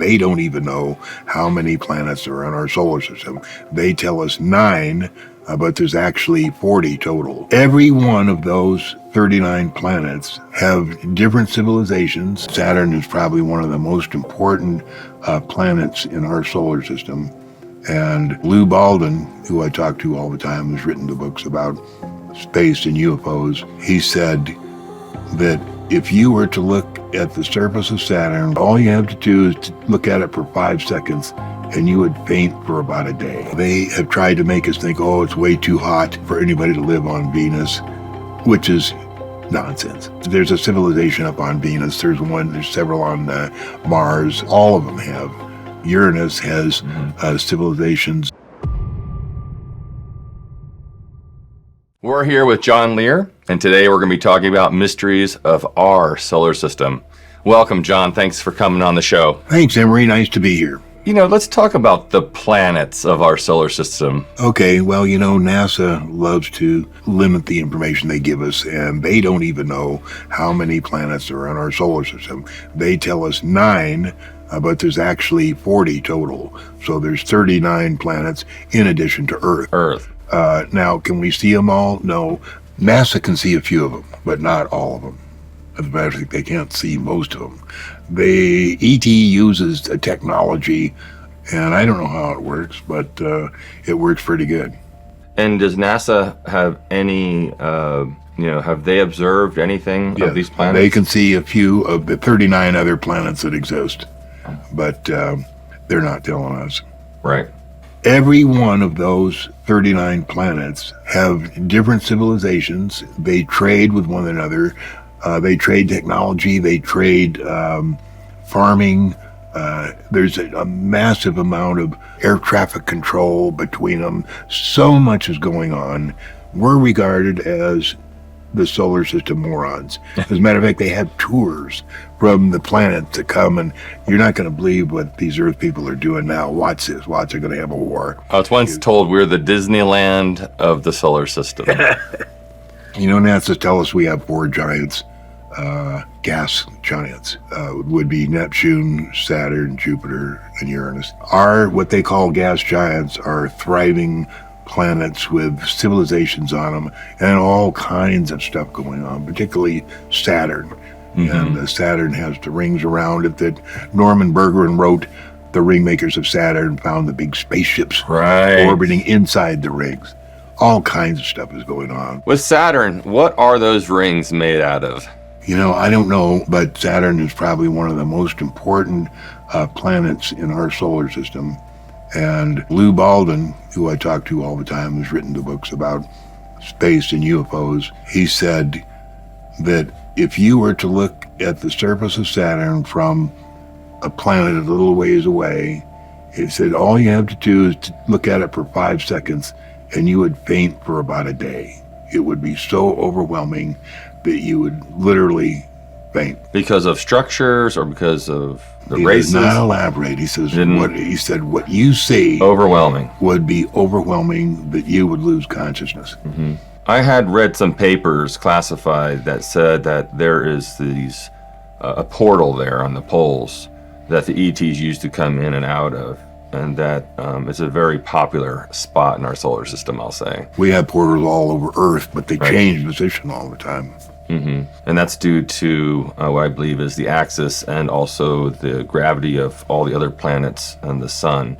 They don't even know how many planets are in our solar system. They tell us 9, but there's actually 40 total. Every one of those 39 planets have different civilizations. Saturn is probably one of the most important planets in our solar system. And 𝗪𝗓𝗕𝗦𝗧𝗘, who I talk to all the time, who's written the books about space and UFOs, he said that if you were to look at the surface of Saturn, all you have to do is to look at it for 5 seconds and you would faint for about a day. They have tried to make us think, oh, it's way too hot for anybody to live on Venus, which is nonsense. There's a civilization up on Venus. There's several on Mars. All of them have. Uranus has civilizations. We're here with John Lear, and today we're going to be talking about mysteries of our solar system. Welcome, John. Thanks for coming on the show. Thanks, Emery. Nice to be here. Let's talk about the planets of our solar system. Okay, well, NASA loves to limit the information they give us, and they don't even know how many planets are in our solar system. They tell us 9, but there's actually 40 total. So there's 39 planets in addition to Earth. Now, can we see them all? No. NASA can see a few of them, but not all of them. As a matter of fact, they can't see most of them. ET uses a technology, and I don't know how it works, but it works pretty good. And does NASA have any, have they observed anything of these planets? They can see a few of the 39 other planets that exist, but they're not telling us. Right. Every one of those 39 planets have different civilizations. They trade with one another. They trade technology. They trade farming. There's a massive amount of air traffic control between them. So much is going on. We're regarded as the solar system morons. As a matter of fact, they have tours from the planet to come, and you're not going to believe what these Earth people are doing now. Watch this. Watch, they're going to have a war. I was once told we're the Disneyland of the solar system. NASA tells us we have 4 giants, gas giants. Would be Neptune, Saturn, Jupiter, and Uranus. What they call gas giants are thriving planets with civilizations on them and all kinds of stuff going on, particularly Saturn. And Saturn has the rings around it that Norman Berggren wrote. The ringmakers of Saturn found the big spaceships orbiting inside the rings. All kinds of stuff is going on. With Saturn, what are those rings made out of? I don't know, but Saturn is probably one of the most important planets in our solar system. And 𝗪𝗓𝗕𝗦𝗧𝗘, who I talk to all the time, who's written the books about space and UFOs, he said that if you were to look at the surface of Saturn from a planet a little ways away, he said all you have to do is to look at it for 5 seconds and you would faint for about a day. It would be so overwhelming that you would literally faint. Because of structures or because of the He races? He does not elaborate. He said what you see overwhelming would be overwhelming, that you would lose consciousness. I had read some papers classified that said that there is a portal there on the poles that the ETs used to come in and out of, and that it's a very popular spot in our solar system, I'll say. We have portals all over Earth, but they change position all the time. And that's due to what I believe is the axis and also the gravity of all the other planets and the sun.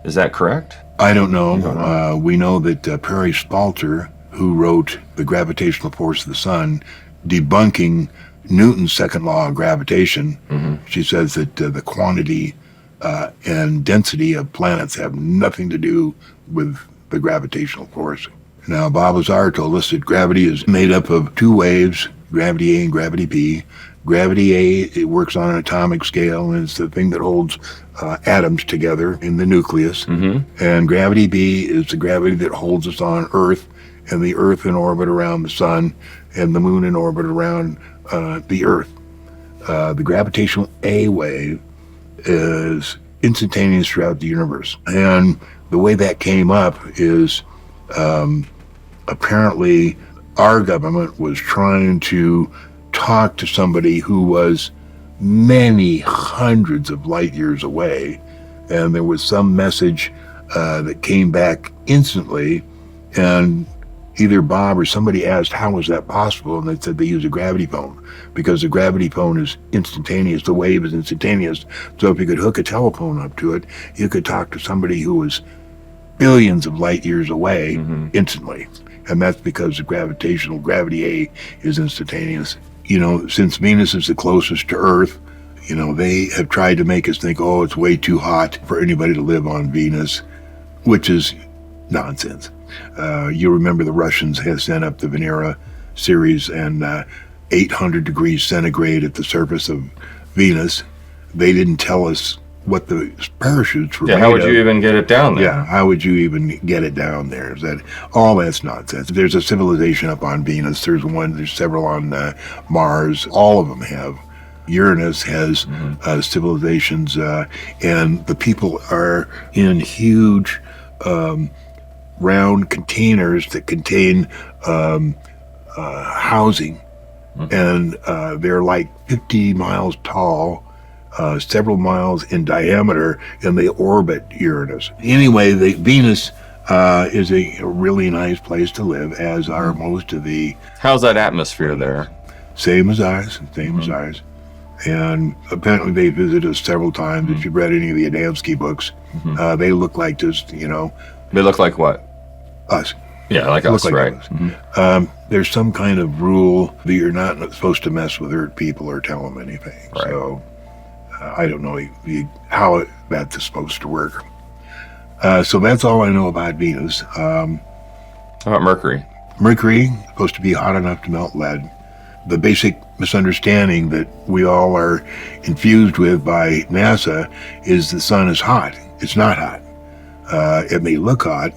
Is that correct? I don't know. We know that Perry Spalter, who wrote The Gravitational Force of the Sun, debunking Newton's second law of gravitation, she says that the quantity and density of planets have nothing to do with the gravitational force. Now, Bob Lazar told us that gravity is made up of 2 waves, gravity A and gravity B. Gravity A, it works on an atomic scale, and it's the thing that holds atoms together in the nucleus. And gravity B is the gravity that holds us on Earth, and the Earth in orbit around the sun, and the moon in orbit around the Earth. The gravitational A wave is instantaneous throughout the universe. And the way that came up is apparently our government was trying to talk to somebody who was many hundreds of light years away, and there was some message that came back instantly, and either Bob or somebody asked, how was that possible? And they said they use a gravity phone, because the gravity phone is instantaneous, the wave is instantaneous. So if you could hook a telephone up to it, you could talk to somebody who was billions of light years away instantly. And that's because the gravity A is instantaneous. You know, since Venus is the closest to Earth, you know, they have tried to make us think, oh, it's way too hot for anybody to live on Venus, which is nonsense. You remember the Russians had sent up the Venera series, and 800 degrees centigrade at the surface of Venus. They didn't tell us what the parachutes were made of. How would you even get it down there? Yeah, how would you even get it down there? Is that all? That's nonsense. There's a civilization up on Venus. There's several on Mars. All of them have. Uranus has civilizations, and the people are in huge round containers that contain housing, and they're like 50 miles tall, several miles in diameter, and they orbit Uranus. Anyway, Venus is a really nice place to live, as are most of the... How's that atmosphere there? Same as ours, as ours. And apparently they visited us several times. If you've read any of the Adamski books, they look like just, you know... They look like what? Us. Yeah, like us, like right. Us. There's some kind of rule that you're not supposed to mess with Earth people or tell them anything. Right. So I don't know how that's supposed to work. So that's all I know about Venus. How about Mercury? Mercury, supposed to be hot enough to melt lead. The basic misunderstanding that we all are infused with by NASA is the sun is hot. It's not hot. It may look hot,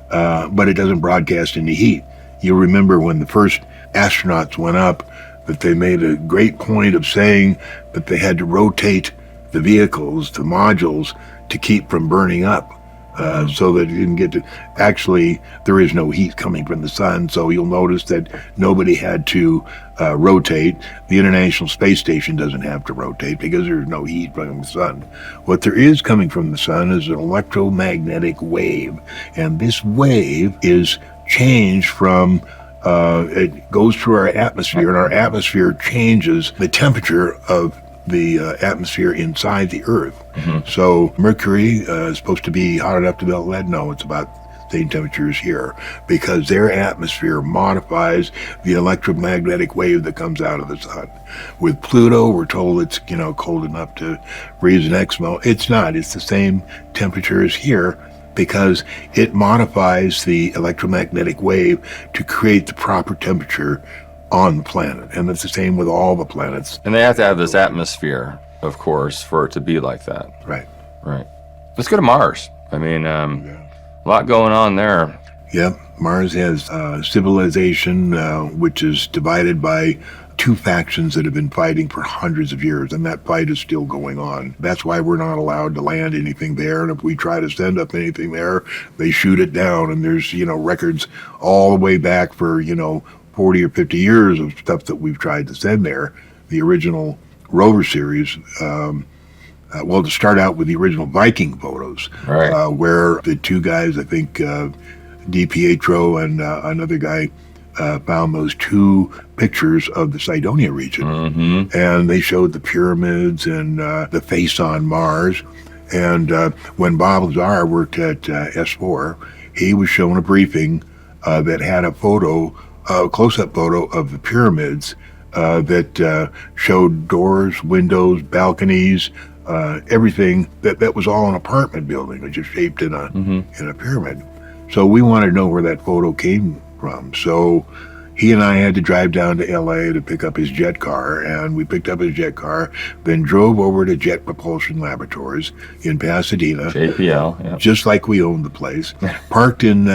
but it doesn't broadcast any heat. You'll remember when the first astronauts went up, that they made a great point of saying that they had to rotate the vehicles, the modules, to keep from burning up. So that you didn't get to... Actually, there is no heat coming from the sun, so you'll notice that nobody had to rotate. The International Space Station doesn't have to rotate because there's no heat from the sun. What there is coming from the sun is an electromagnetic wave, and this wave is changed from... it goes through our atmosphere, and our atmosphere changes the temperature of the atmosphere inside the Earth. So Mercury is supposed to be hot enough to melt lead. No, it's about the same temperature as here, because their atmosphere modifies the electromagnetic wave that comes out of the sun. With Pluto, we're told it's, you know, cold enough to freeze an Eskimo. It's not. It's the same temperature as here, because it modifies the electromagnetic wave to create the proper temperature on the planet. And it's the same with all the planets. And they have to have this atmosphere, of course, for it to be like that. Right. Right. Let's go to Mars. I mean, a lot going on there. Yep. Mars has civilization, which is divided by two factions that have been fighting for hundreds of years, and that fight is still going on. That's why we're not allowed to land anything there, and if we try to send up anything there, they shoot it down, and there's, you know, records all the way back for, you know, 40 or 50 years of stuff that we've tried to send there. The original rover series, well, to start out with the original Viking photos, right, where the two guys, I think DiPietro and another guy, found those two pictures of the Cydonia region, and they showed the pyramids and the face on Mars. And when Bob Lazar worked at S4, he was shown a briefing that had a photo, a close-up photo of the pyramids that showed doors, windows, balconies, everything. That was all an apartment building, which is shaped in a pyramid. So we wanted to know where that photo came from. So he and I had to drive down to LA to pick up his jet car, and we picked up his jet car, then drove over to Jet Propulsion Laboratories in Pasadena, JPL, yep, just like we owned the place, parked in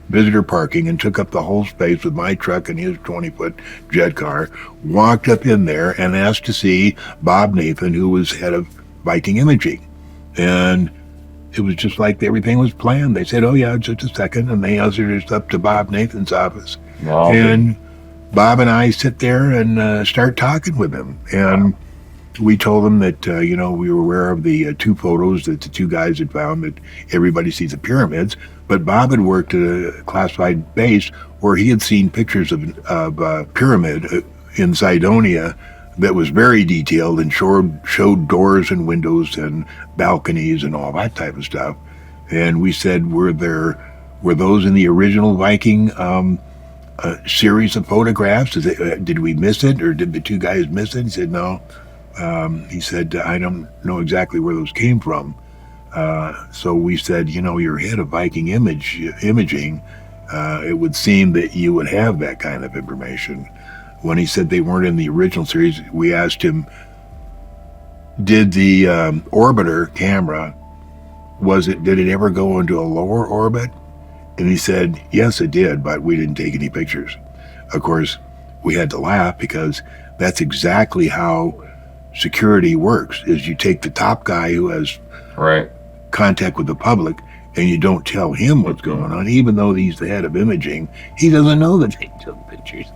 visitor parking, and took up the whole space with my truck and his 20-foot jet car, walked up in there and asked to see Bob Nathan, who was head of Viking Imaging. And it was just like everything was planned. They said, oh yeah, just a second, and they ushered us up to Bob Nathan's office. Wow. And Bob and I sit there and start talking with him. And We told them that, we were aware of the two photos that the two guys had found, that everybody sees the pyramids. But Bob had worked at a classified base where he had seen pictures of a pyramid in Cydonia that was very detailed and showed doors and windows and balconies and all that type of stuff. And we said, were those in the original Viking series of photographs? Did we miss it, or did the two guys miss it? He said, no. He said, I don't know exactly where those came from. So we said, you're head of Viking imaging. It would seem that you would have that kind of information. When he said they weren't in the original series, we asked him, did the orbiter camera, did it ever go into a lower orbit? And he said, yes, it did, but we didn't take any pictures. Of course, we had to laugh because that's exactly how security works, is you take the top guy who has contact with the public and you don't tell him what's going on, even though he's the head of imaging. He doesn't know that they took pictures.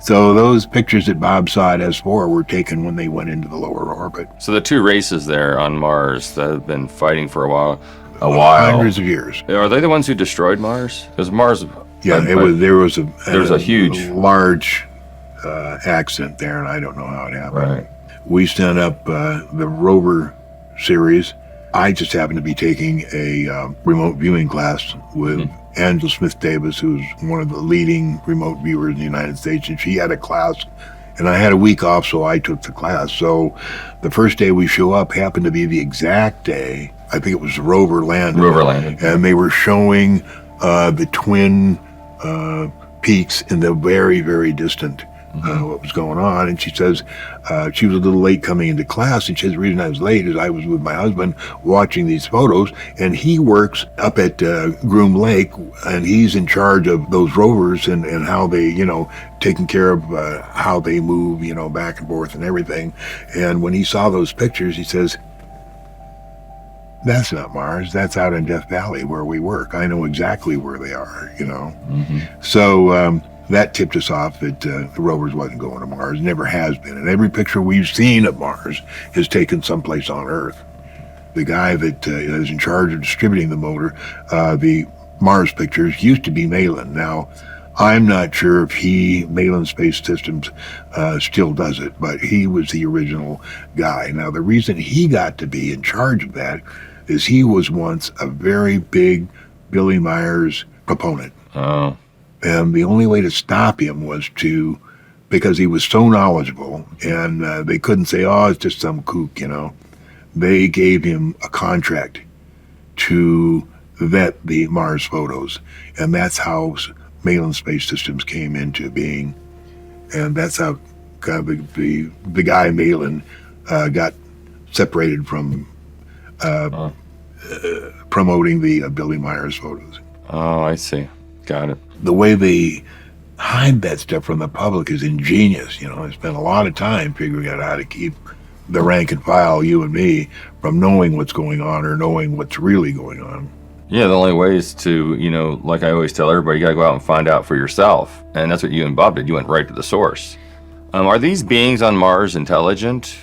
So those pictures that Bob saw at S4 were taken when they went into the lower orbit. So the two races there on Mars that have been fighting for a while. Hundreds of years. Are they the ones who destroyed Mars? Because Mars... Yeah, there was a huge... large accident there, and I don't know how it happened. Right. We sent up the rover series. I just happened to be taking a remote viewing class with Angela Smith Davis, who's one of the leading remote viewers in the United States, and she had a class, and I had a week off, so I took the class. So the first day we show up happened to be the exact day, I think it was the rover landing. And they were showing the twin peaks in the very, very distant what was going on. And she says she was a little late coming into class, and she says the reason I was late is I was with my husband watching these photos, and he works up at Groom Lake, and he's in charge of those rovers and how they, taking care of how they move, back and forth and everything. And when he saw those pictures, he says, that's not Mars, that's out in Death Valley where we work. I know exactly where they are, So that tipped us off that the rovers wasn't going to Mars, never has been. And every picture we've seen of Mars is taken someplace on Earth. The guy that is in charge of distributing the motor, the Mars pictures, used to be Malin. Now, I'm not sure if Malin Space Systems still does it, but he was the original guy. Now, the reason he got to be in charge of that is he was once a very big Billy Myers proponent. Oh. And the only way to stop him was because he was so knowledgeable, and they couldn't say, it's just some kook, They gave him a contract to vet the Mars photos, and that's how Malin Space Systems came into being. And that's how the guy Malin got separated from promoting the Billy Myers photos. Oh, I see. Got it. The way they hide that stuff from the public is ingenious. They spent a lot of time figuring out how to keep the rank and file, you and me, from knowing what's going on or knowing what's really going on. Yeah, the only way is to, like I always tell everybody, you got to go out and find out for yourself. And that's what you and Bob did. You went right to the source. Are these beings on Mars intelligent?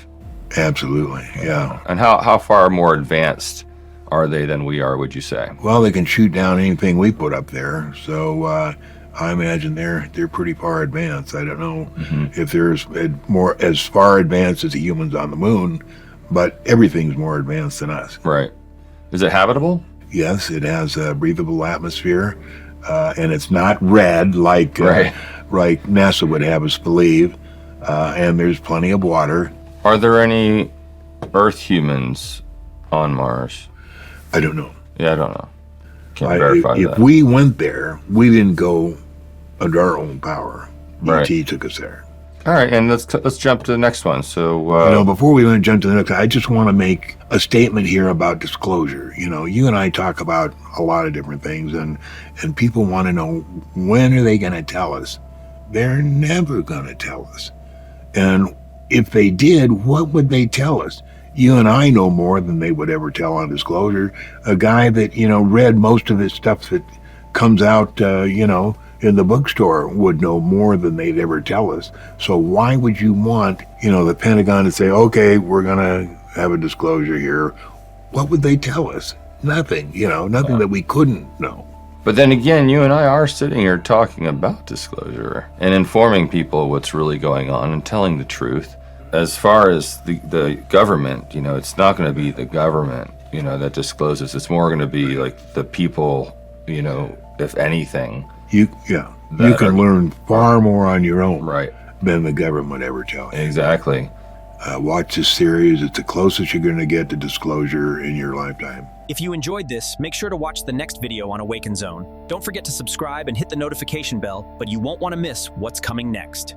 Absolutely, yeah. And how far more advanced are they than we are, would you say? Well, they can shoot down anything we put up there. So I imagine they're pretty far advanced. I don't know if there's more as far advanced as the humans on the moon, but everything's more advanced than us. Right. Is it habitable? Yes, it has a breathable atmosphere, and it's not red like NASA would have us believe, and there's plenty of water. Are there any Earth humans on Mars? I don't know. Yeah, I don't know. Can't verify that. If we went there, we didn't go under our own power. Right. ET took us there. All right, and let's jump to the next one. So, before we jump to the next, I just want to make a statement here about disclosure. You and I talk about a lot of different things, and people want to know, when are they going to tell us? They're never going to tell us. And if they did, what would they tell us? You and I know more than they would ever tell on disclosure. A guy that, read most of his stuff that comes out, in the bookstore would know more than they'd ever tell us. So why would you want, the Pentagon to say, okay, we're going to have a disclosure here? What would they tell us? Nothing, nothing that we couldn't know. But then again, you and I are sitting here talking about disclosure and informing people what's really going on and telling the truth. As far as the government, it's not going to be the government, that discloses. It's more going to be like the people, if anything. You can learn far more on your own, right, than the government would ever tell you. Exactly. Watch this series. It's the closest you're going to get to disclosure in your lifetime. If you enjoyed this, make sure to watch the next video on AwakenZone. Don't forget to subscribe and hit the notification bell, but you won't want to miss what's coming next.